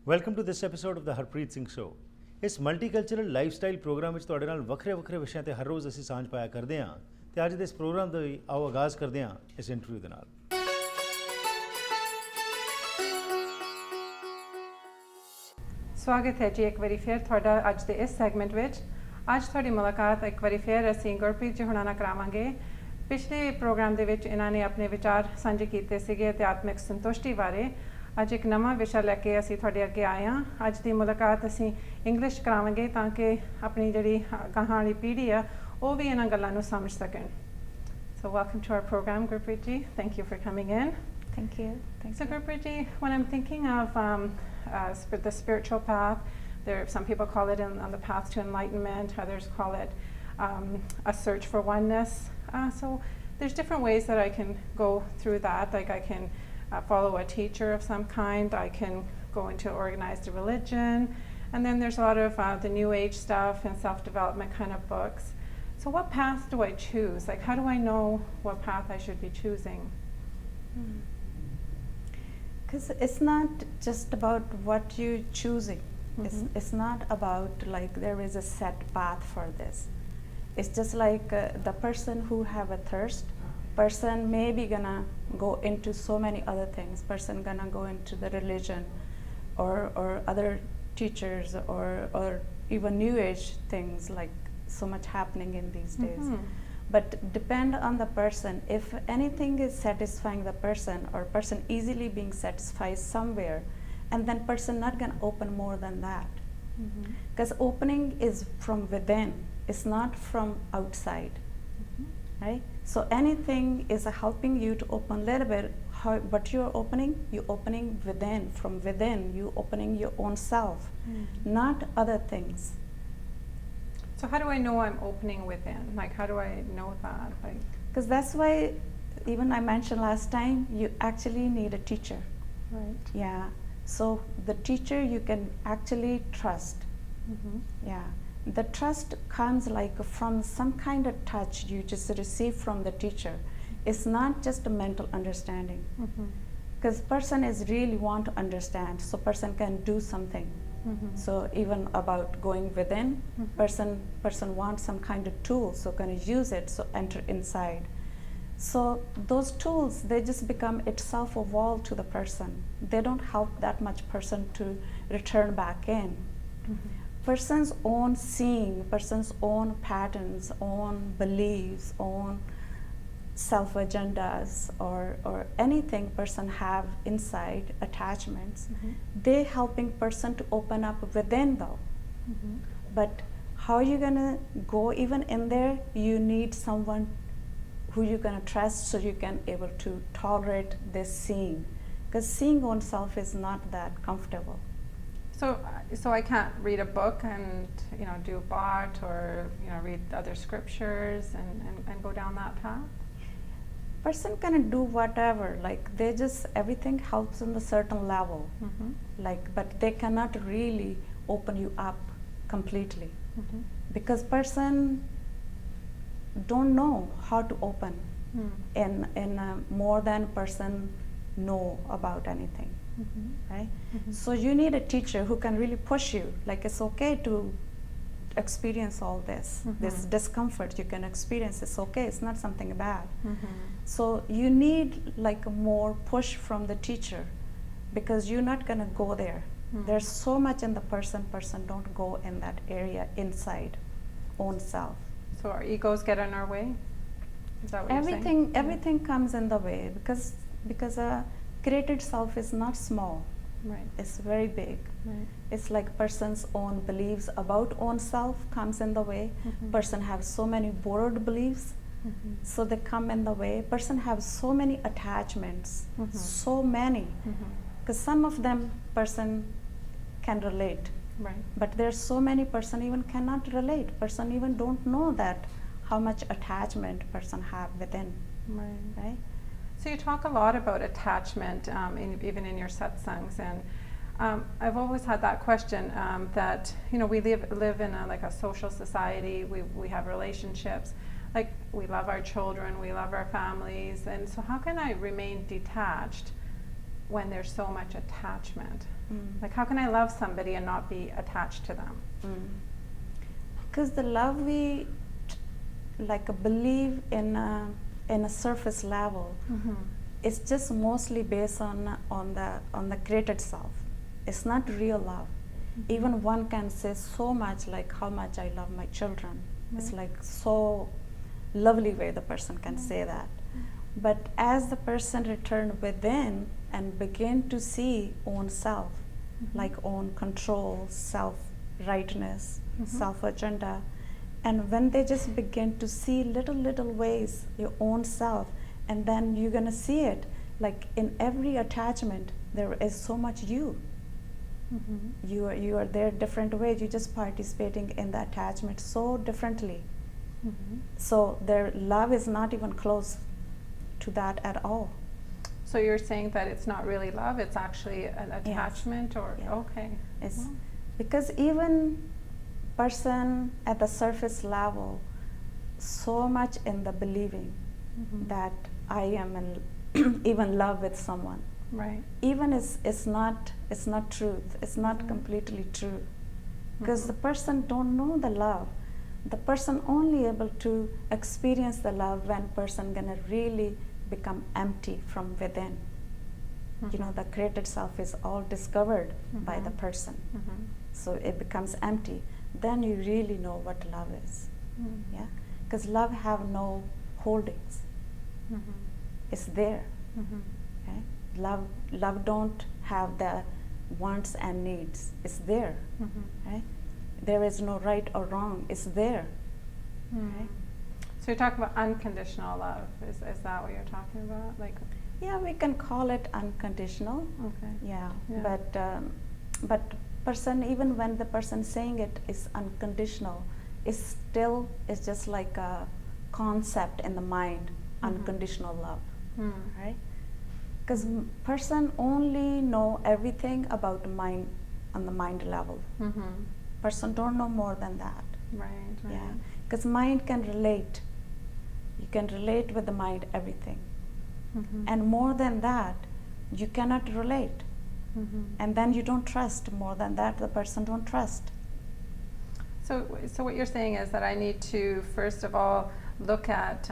Welcome to this episode of the Harpreet Singh show. ਇਸ multicultural lifestyle program ਵਿੱਚ ਤੁਹਾਡੇ ਨਾਲ ਵੱਖਰੇ ਵਿਸ਼ਿਆਂ ਤੇ ਹਰ ਰੋਜ਼ ਅਸੀਂ ਸਾਂਝ ਪਾਇਆ ਕਰਦੇ ਹਾਂ ਤੇ ਅੱਜ ਦੇ ਇਸ ਪ੍ਰੋਗਰਾਮ ਦਾ ਆਓ ਆਗਾਜ਼ ਕਰਦੇ ਹਾਂ ਇਸ ਇੰਟਰਵਿਊ ਦੇ ਨਾਲ। ਸਵਾਗਤ ਹੈ ਜੀ ਇੱਕ ਵਾਰੀ ਫਿਰ ਤੁਹਾਡਾ ਅੱਜ ਦੇ ਇਸ ਸੈਗਮੈਂਟ ਵਿੱਚ। ਅੱਜ ਤੁਹਾਡੀ ਮੁਲਾਕਾਤ ਇੱਕ ਵਾਰੀ ਫਿਰ ਅਸੀਂ ਗੁਰਪ੍ਰੀਤ ਜੀ ਹੁਣਾਂ ਨਾਲ ਕਰਾਵਾਂਗੇ। ਪਿਛਲੇ ਪ੍ਰੋਗਰਾਮ ਦੇ ਵਿੱਚ ਇਹਨਾਂ ਨੇ ਆਪਣੇ ਵਿਚਾਰ ਸਾਂਝੇ ਕੀਤੇ ਸੀਗੇ ਅਧਿਆਤਮਿਕ ਸੰਤੁਸ਼ਟੀ ਬਾਰੇ। ਅੱਜ ਇੱਕ ਨਵਾਂ ਵਿਸ਼ਾ ਲੈ ਕੇ ਅਸੀਂ ਤੁਹਾਡੇ ਅੱਗੇ ਆਏ ਹਾਂ। ਅੱਜ ਦੀ ਮੁਲਾਕਾਤ ਅਸੀਂ ਇੰਗਲਿਸ਼ ਕਰਾਵਾਂਗੇ ਤਾਂ ਕਿ ਆਪਣੀ ਜਿਹੜੀ ਗਾਹਾਂ ਵਾਲੀ ਪੀੜ੍ਹੀ ਆ ਉਹ ਵੀ ਇਹਨਾਂ ਗੱਲਾਂ ਨੂੰ ਸਮਝ ਸਕਣ। So welcome to our program, Gurpreet ji. Thank you for coming in. Thank you. So Gurpreet ji, when I'm thinking of the spiritual path, some people call it on the path to enlightenment, others call it a search for oneness. So there's different ways that I can go through that. Like I can follow a teacher of some kind, I can go into organized religion, and then there's a lot of the new age stuff and self-development kind of books. So what path do I choose? Like how do I know what path I should be choosing? Because it's not just about what you're choosing. It's not about like there is a set path for this. It's just like the person who have a thirst, person may be gonna go into so many other things. Person gonna go into the religion or other teachers or even new age things, like so much happening in these days. But depend on the person. If anything is satisfying the person or person easily being satisfied somewhere, and then person not gonna open more than that. Because opening is from within, it's not from outside. Right? So anything is helping you to open a little bit. But you're opening within, from within, you opening your own self, not other things. So how do I know I'm opening within? Like how do I know that? Like, because that's why even I mentioned last time, you actually need a teacher. right. Yeah. So the teacher you can actually trust. Yeah. The trust comes like from some kind of touch you just receive from the teacher. It's not just a mental understanding. Because person is really want to understand, so person can do something. So even about going within, person wants some kind of tool, so can use it, so enter inside. So those tools, they just become itself a wall to the person. They don't help that much person to return back in. Person's own seeing, person's own patterns, own beliefs, own self-agendas or anything person have inside, attachments, they helping person to open up within though. But how you gonna go even in there? You need someone who you gonna trust so you can able to tolerate this seeing. Because seeing oneself is not that comfortable. So I can't read a book and do Bhat or read other scriptures and go down that path. Person can do whatever, like they just everything helps in a certain level, like but they cannot really open you up completely because person don't know how to open in more than person know about anything. Right? So you need a teacher who can really push you, like it's okay to experience all this this discomfort you can experience, it's okay, it's not something bad. So you need like a more push from the teacher because you're not going to go there. There's so much in the person don't go in that area inside own self. So our egos get in our way? Is that what you're saying? Everything comes in the way because created self is not small. Right. It's very big. Right. It's like person's own beliefs about own self comes in the way. Person have so many borrowed beliefs, so they come in the way. Person have so many attachments, so many. Because some of them person can relate. Right. But there's so many person even cannot relate. Person even don't know that how much attachment person have within. Right. Right? So you talk a lot about attachment, even in your satsangs, and I've always had that question that we live in a social society. We have relationships, like we love our children, we love our families, and so how can I remain detached when there's so much attachment? Like how can I love somebody and not be attached to them? Because the love we believe in a surface level, it's just mostly based on the created self. It's not real love. Even one can say so much, like how much I love my children. It's like so lovely way the person can say that. But as the person return within and begin to see own self, like own control, self rightness, self agenda, and when they just begin to see little ways your own self, and then you're gonna see it like in every attachment there is so much you. You are there different ways. You're just participating in the attachment so differently. So their love is not even close to that at all. So you're saying that it's not really love, it's actually an attachment, or okay. It's because even person at the surface level, so much in the believing that I am in even love with someone. Right. Even it's not truth. It's not completely true, because the person don't know the love. The person only able to experience the love when person gonna really become empty from within. The created self is all discovered by the person, so it becomes empty. Then you really know what love is. Yeah, because love have no holdings. It's there. Okay? Love don't have the wants and needs. It's there. Right? There is no right or wrong. It's there. Right? So you're talking about unconditional love. Is that what you're talking about? Like, yeah, we can call it unconditional. okay. Yeah. But Person, even when the person saying it is unconditional, it's just like a concept in the mind. Unconditional love. Right? Because person only know everything about the mind on the mind level. Person don't know more than that. Right. Yeah, because mind can relate. You can relate with the mind everything, and more than that, you cannot relate. And then you don't trust. More than that, the person don't trust. So what you're saying is that I need to first of all look at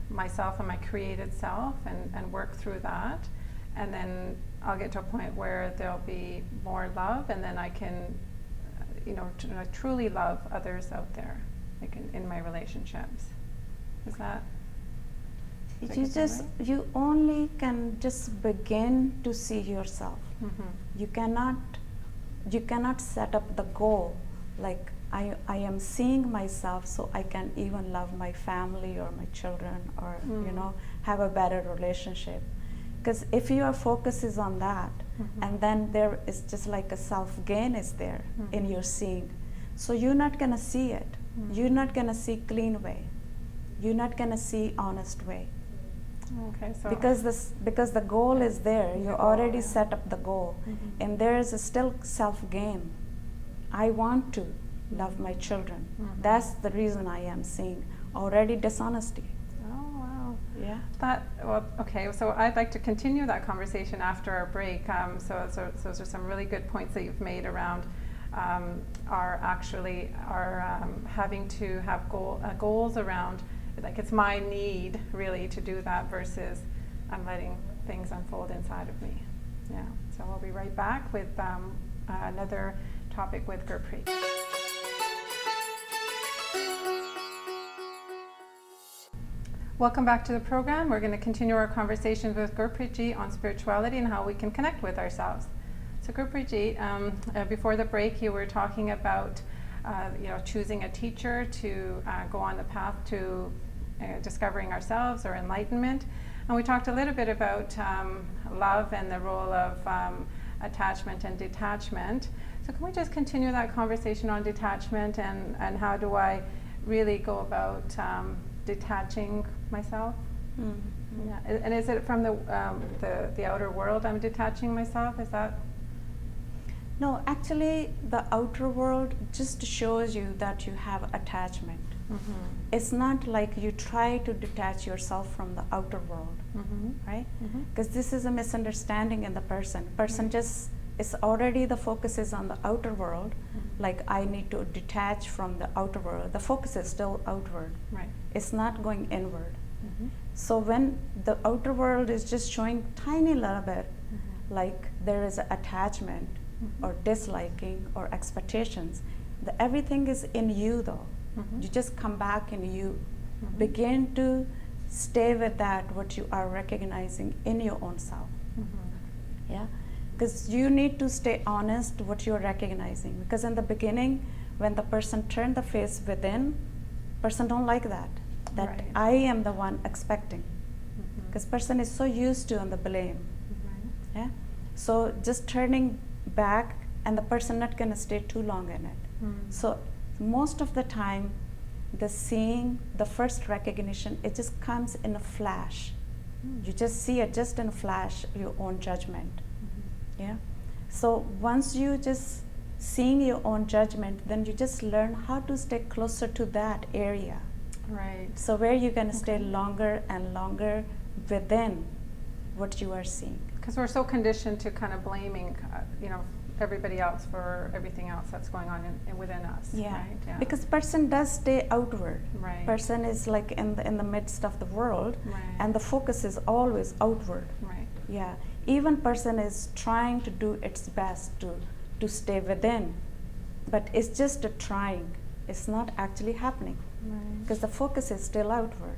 myself and my created self and work through that, and then I'll get to a point where there'll be more love, and then I can truly love others out there, like in my relationships. Is that? You only can just begin to see yourself. You cannot set up the goal like I am seeing myself, so I can even love my family or my children, or have a better relationship. Because if your focus is on that, and then there is just like a self-gain is there in your seeing, so you're not gonna see it. You're not gonna see clean way. You're not gonna see honest way. Okay, so because the goal is there. You already set up the goal, and there is still self-gain. I want to love my children. That's the reason I am seeing already dishonesty. Oh wow. Yeah. Okay. So I'd like to continue that conversation after our break. So those are some really good points that you've made around our having to have goals around. Like it's my need really to do that versus I'm letting things unfold inside of me. Yeah. So we'll be right back with another topic with Gurpreet. Welcome back to the program. We're going to continue our conversation with Gurpreet ji on spirituality and how we can connect with ourselves. So Gurpreet ji, before the break, you were talking about choosing a teacher to go on the path to discovering ourselves or enlightenment. And we talked a little bit about love and the role of attachment and detachment. So can we just continue that conversation on detachment and how do I really go about detaching myself? Yeah. And is it from the outer world I'm detaching myself? Is that? No, actually, the outer world just shows you that you have attachment. Mm-hmm. It's not like you try to detach yourself from the outer world, Mm-hmm. right? Mm-hmm. Because this is a misunderstanding in the person. Person just is already the focus is on the outer world, Mm-hmm. like I need to detach from the outer world. The focus is still outward. Right. It's not going inward. Mm-hmm. So when the outer world is just showing tiny little bit, Mm-hmm. like there is an attachment Mhm. or disliking or expectations, everything is in you though. Mhm. You just come back and you Mhm. begin to stay with that what you are recognizing in your own self. Mhm. Yeah, because you need to stay honest what you're recognizing, because in the beginning when the person turned the face within, person don't like that Right. I am the one expecting, Mhm. because person is so used to on the blame. Right. Yeah, so just turning back and the person not going to stay too long in it. Mm. So most of the time the seeing, the first recognition, it just comes in a flash. Mm. You just see it just in a flash, your own judgment. Mhm. Yeah, so once you just seeing your own judgment, then you just learn how to stay closer to that area, Right. so where you're going to stay Okay. longer and longer within what you are seeing. Because we're so conditioned to kind of blaming, everybody else for everything else that's going on in within us. Yeah, Right? Yeah. because person does stay outward. Right. Person is like in the midst of the world, Right. and the focus is always outward. Right. Yeah, even person is trying to do its best to stay within, but it's just a trying. It's not actually happening, Right. because the focus is still outward.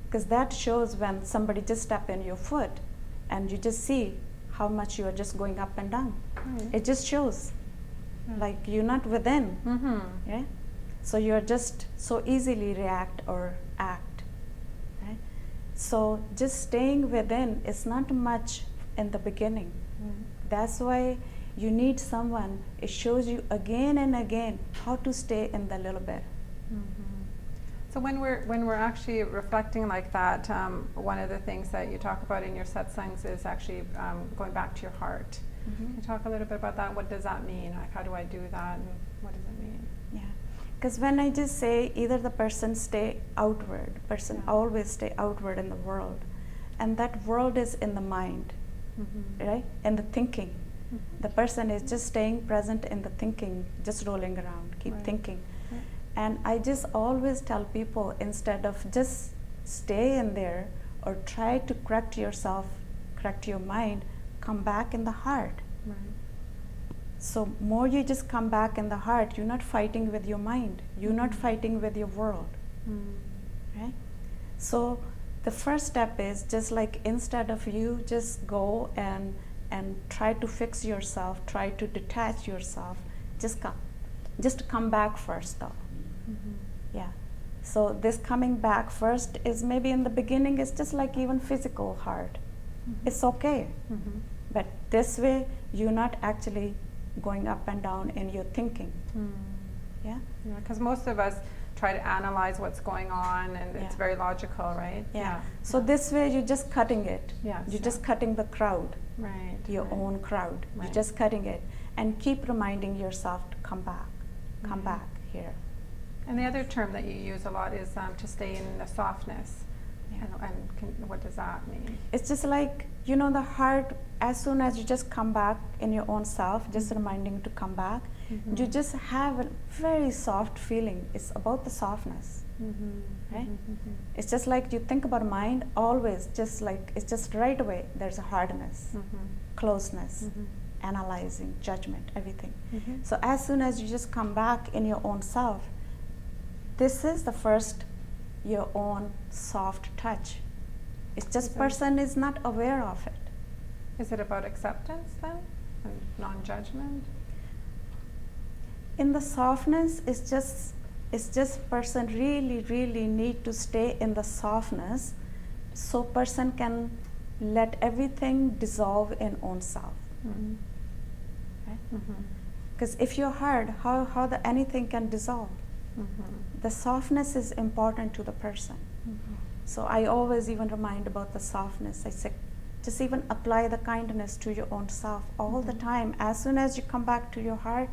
Because that shows when somebody just step in your foot, and you just see how much you are just going up and down. Right. It just shows, Yeah. like you're not within. Mm-hmm. Yeah, so you're just so easily react or act, right? So just staying within is not much in the beginning. That's why you need someone. It shows you again and again how to stay in the little bit. Mm-hmm. So when we're actually reflecting like that, one of the things that you talk about in your satsangs is actually going back to your heart. Can you talk a little bit about that? What does that mean? Like, how do I do that, and what does it mean? Yeah, because when I just say either the person stay outward, person Yeah. always stay outward in the world, and that world is in the mind, Mm-hmm. right? In the thinking. Mm-hmm. The person is just staying present in the thinking, just rolling around, keep Right. thinking. Right. And I just always tell people, instead of just stay in there or try to correct yourself, correct your mind, come back in the heart. Right. So more you just come back in the heart, you're not fighting with your mind, you're not Mhm. fighting with your world, Mm. right? So the first step is just like, instead of you just go and try to fix yourself, try to detach yourself, just come back first though. Mm-hmm. Yeah. So this coming back first is maybe in the beginning, it's just like even physical heart. Mm-hmm. It's okay. Mm-hmm. But this way, you're not actually going up and down in your thinking. Mm. Yeah? Yeah, because most of us try to analyze what's going on, and it's Yeah. very logical, right? Yeah. So this way, you're just cutting it. Yes, You're yeah. just cutting the crowd, Right. your right. own crowd. Right. You're just cutting it. And keep reminding yourself to come back. Come Mhm. back here. And the other term that you use a lot is to stay in the softness. Yeah. What does that mean? It's just like, the heart, as soon as you just come back in your own self, just reminding to come back, Mhm. you just have a very soft feeling. It's about the softness, Mm-hmm. right? Mm-hmm. It's just like you think about mind, always just like, it's just right away, there's a hardness, Mm-hmm. closeness, Mm-hmm. analyzing, judgment, everything. Mm-hmm. So as soon as you just come back in your own self, this is the first, your own soft touch. It's just Okay. person is not aware of it. Is it about acceptance then, and non-judgment? In the softness, it's just person really need to stay in the softness, so person can let everything dissolve in own self. Mm-hmm. Right? Mm-hmm. Because if you're hard, how anything can dissolve? Mm-hmm. The softness is important to the person. Mm-hmm. So I always even remind about the softness. I say, just even apply the kindness to your own self all the time. As soon as you come back to your heart,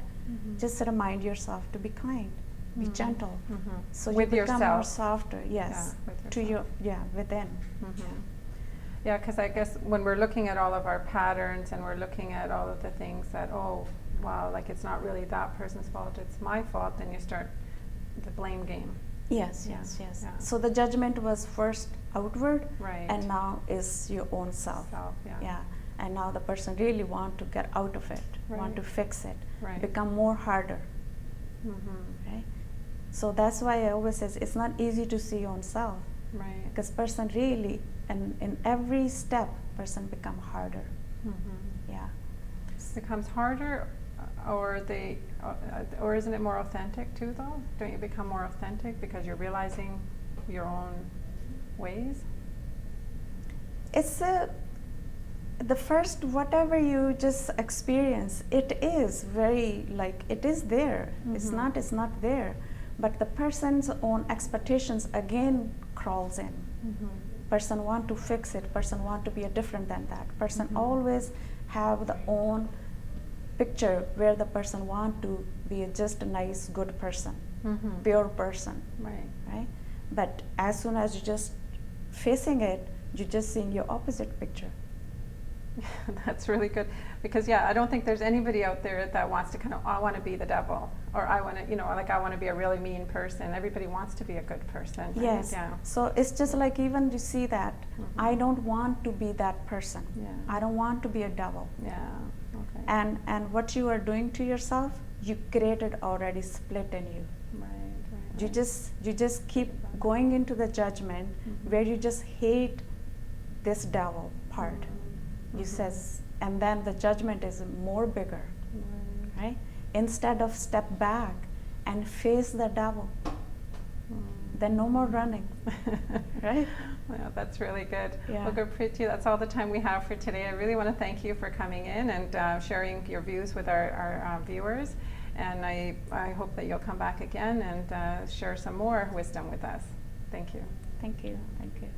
just remind yourself to be kind, be gentle. So With you become more yourself. softer. Yes, Yeah, with to your yourself. within. Yeah, because I guess when we're looking at all of our patterns and we're looking at all of the things that, oh, wow, like it's not really that person's fault, it's my fault, then you start the blame game. Yes, Yeah, yes, yes. yeah. So the judgment was first outward, Right. and now is your own self. Yeah. And now the person really want to get out of it, want Right. to fix it, Right. become more harder, right? So that's why I always says it's not easy to see your own self, Right. because person really, and in every step, person become harder. Yeah. Becomes harder, or or isn't it more authentic too, though? Don't you become more authentic because you're realizing your own ways? It's the first, whatever you just experience, it is very, like, it is there. It's not there. But the person's own expectations again crawls in. Person want to fix it, person want to be a different than that. Person always have the own picture where the person want to be just a nice, good person, pure person, Right. right? But as soon as you just facing it, you're just seeing your opposite picture. That's really good, because yeah, I don't think there's anybody out there that wants to kind of, I want to be the devil, or I want to, like I want to be a really mean person. Everybody wants to be a good person. Right? Yes. Yeah. So it's just like, even you see that, I don't want to be that person. Yeah. I don't want to be a devil. Yeah. Okay. And what you are doing to yourself, you created already split in you. Right. You just keep going into the judgment where you just hate this devil part. You says, and then the judgment is more bigger, right? Instead of step back and face the devil, then no more running, right? Well, that's really good. Yeah. Well, Gurpreet, that's all the time we have for today. I really want to thank you for coming in and sharing your views with our viewers. And I hope that you'll come back again and share some more wisdom with us. Thank you. Thank you. Thank you.